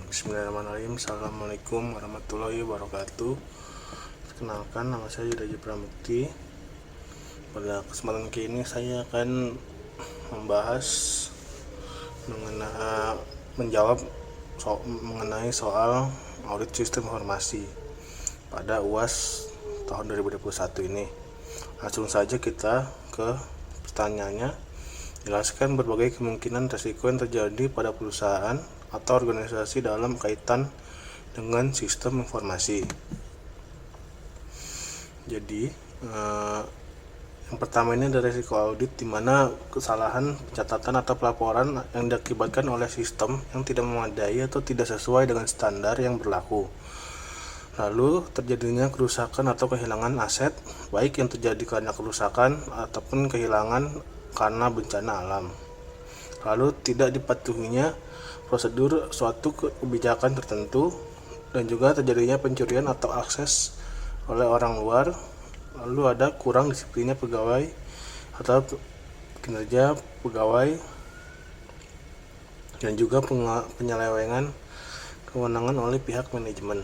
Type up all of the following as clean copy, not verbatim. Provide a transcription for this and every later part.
Bismillahirrahmanirrahim. Assalamualaikum warahmatullahi wabarakatuh. Perkenalkan, nama saya Yuda Pramukti. Pada kesempatan kali ini saya akan membahas mengenai soal audit sistem informasi pada UAS tahun 2021 ini. Langsung saja kita ke pertanyaannya. Jelaskan berbagai kemungkinan risiko yang terjadi pada perusahaan atau organisasi dalam kaitan dengan sistem informasi. Jadi, yang pertama ini ada risiko audit, di mana kesalahan pencatatan atau pelaporan yang diakibatkan oleh sistem yang tidak memadai atau tidak sesuai dengan standar yang berlaku. Lalu terjadinya kerusakan atau kehilangan aset, baik yang terjadi karena kerusakan ataupun kehilangan karena bencana alam. Lalu tidak dipatuhinya prosedur suatu kebijakan tertentu, dan juga terjadinya pencurian atau akses oleh orang luar. Lalu ada kurang disiplinnya pegawai atau kinerja pegawai, dan juga penyelewengan kewenangan oleh pihak manajemen.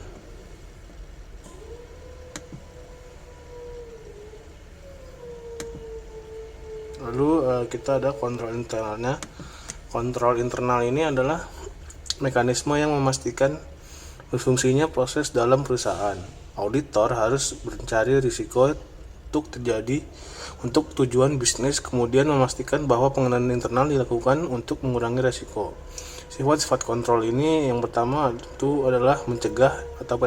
Lalu kita ada kontrol internalnya. Kontrol internal ini adalah mekanisme yang memastikan berfungsinya proses dalam perusahaan. Auditor harus mencari risiko untuk tujuan bisnis, kemudian memastikan bahwa pengendalian internal dilakukan untuk mengurangi risiko. Sifat-sifat kontrol ini yang pertama itu adalah mencegah atau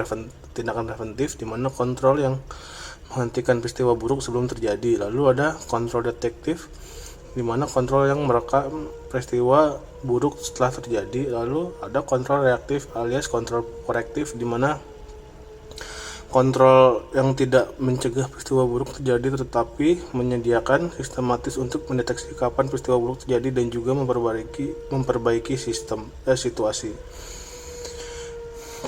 tindakan preventif, di mana kontrol yang menghentikan peristiwa buruk sebelum terjadi. Lalu ada kontrol detektif, di mana kontrol yang merekam peristiwa buruk setelah terjadi. Lalu ada kontrol reaktif alias kontrol korektif, di mana kontrol yang tidak mencegah peristiwa buruk terjadi tetapi menyediakan sistematis untuk mendeteksi kapan peristiwa buruk terjadi dan juga memperbaiki situasi.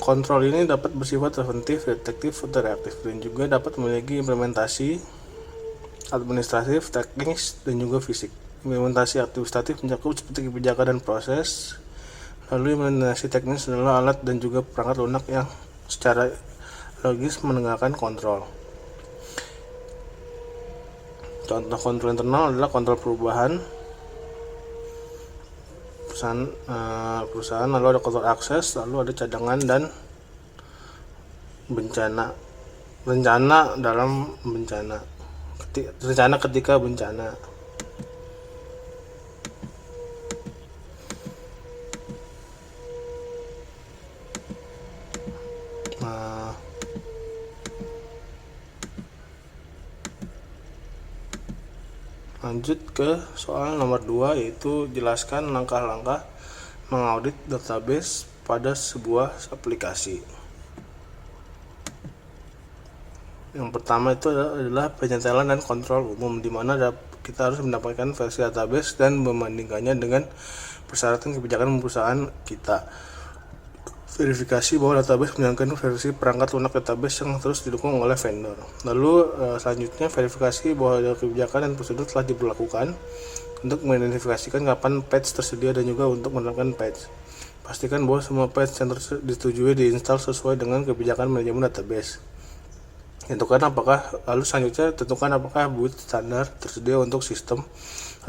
Kontrol ini dapat bersifat preventif, detektif, atau reaktif, dan juga dapat memiliki implementasi administratif, teknis, dan juga fisik. Implementasi administratif mencakup seperti kebijakan dan proses. Lalu implementasi teknis adalah alat dan juga perangkat lunak yang secara logis menegakkan kontrol. Contoh kontrol internal adalah kontrol perubahan perusahaan, lalu ada kontrol akses, lalu ada cadangan dan rencana ketika bencana. Lanjut ke soal nomor 2, yaitu jelaskan langkah-langkah mengaudit database pada sebuah aplikasi. Yang pertama itu adalah penyetelan dan kontrol umum, di mana kita harus mendapatkan versi database dan membandingkannya dengan persyaratan kebijakan perusahaan kita. Verifikasi bahwa database menjalankan versi perangkat lunak database yang terus didukung oleh vendor. Lalu selanjutnya verifikasi bahwa kebijakan dan prosedur telah diberlakukan untuk mengidentifikasikan kapan patch tersedia dan juga untuk menerapkan patch. Pastikan bahwa semua patch yang disetujui diinstal sesuai dengan kebijakan manajemen database. Lalu selanjutnya tentukan apakah boot standar tersedia untuk sistem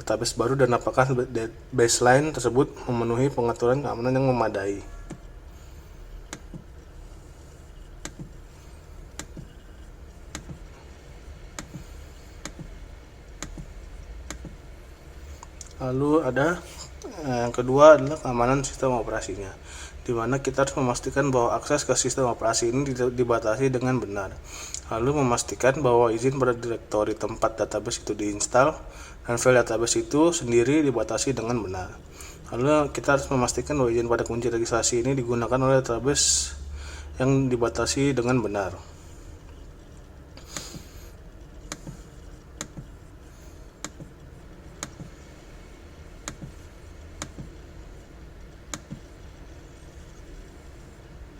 database baru dan apakah baseline tersebut memenuhi pengaturan keamanan yang memadai. Lalu ada yang kedua adalah keamanan sistem operasinya, di mana kita harus memastikan bahwa akses ke sistem operasi ini dibatasi dengan benar. Lalu memastikan bahwa izin pada direktori tempat database itu diinstal dan file database itu sendiri dibatasi dengan benar. Lalu kita harus memastikan bahwa izin pada kunci registrasi ini digunakan oleh database yang dibatasi dengan benar.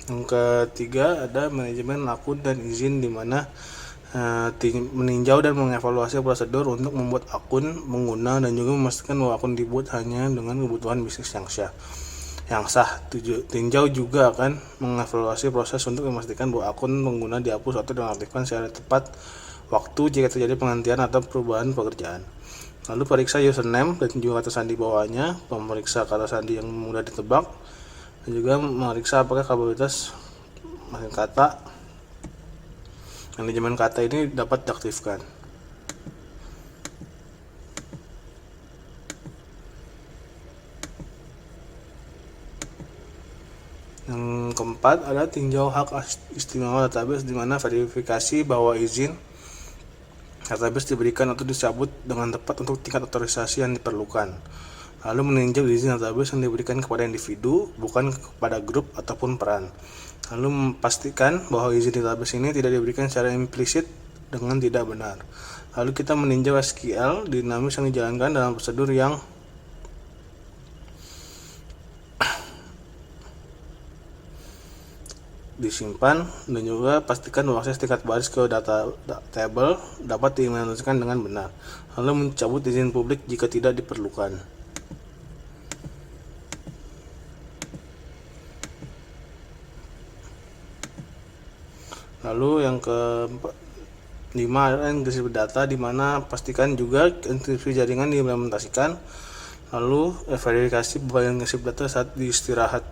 Yang ketiga ada manajemen akun dan izin, di mana meninjau dan mengevaluasi prosedur untuk membuat akun pengguna dan juga memastikan bahwa akun dibuat hanya dengan kebutuhan bisnis yang syah. yang sah. Tinjau juga akan mengevaluasi proses untuk memastikan bahwa akun pengguna dihapus atau dinonaktifkan secara tepat waktu jika terjadi penghentian atau perubahan pekerjaan. Lalu periksa username dan juga kata sandi bawahnya, memeriksa kata sandi yang mudah ditebak, dan juga memeriksa apakah kapabilitas mesin kata manajemen kata ini dapat diaktifkan. Yang keempat ada tinjau hak istimewa database, di mana verifikasi bahwa izin database diberikan atau dicabut dengan tepat untuk tingkat otorisasi yang diperlukan. Lalu meninjau izin database yang diberikan kepada individu, bukan kepada grup ataupun peran. Lalu memastikan bahwa izin database ini tidak diberikan secara implisit dengan tidak benar. Lalu kita meninjau SQL dinamis yang dijalankan dalam prosedur yang disimpan, dan juga pastikan bahwa akses tingkat baris ke data table dapat diimplementasikan dengan benar. Lalu mencabut izin publik jika tidak diperlukan. Lalu yang ke-5 adalah enkripsi data, di mana pastikan juga enkripsi jaringan diimplementasikan. Lalu verifikasi bahwa enkripsi data saat diistirahat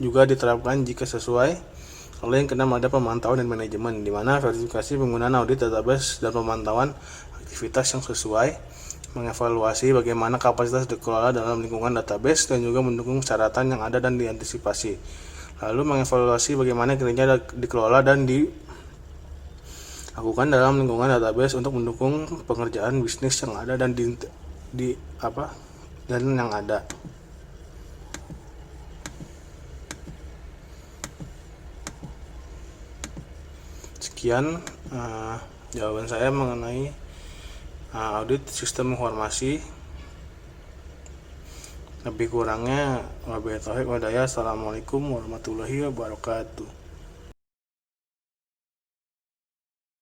juga diterapkan jika sesuai. Lalu yang keenam ada pemantauan dan manajemen, di mana verifikasi penggunaan audit database dan pemantauan aktivitas yang sesuai, mengevaluasi bagaimana kapasitas dikelola dalam lingkungan database dan juga mendukung persyaratan yang ada dan diantisipasi. Lalu mengevaluasi bagaimana kinerja dikelola dan dilakukan dalam lingkungan database untuk mendukung pengerjaan bisnis yang ada dan yang ada. Sekian jawaban saya mengenai audit sistem informasi. Lebih kurangnya wabillahi taufiq wal hidayah. Assalamualaikum warahmatullahi wabarakatuh.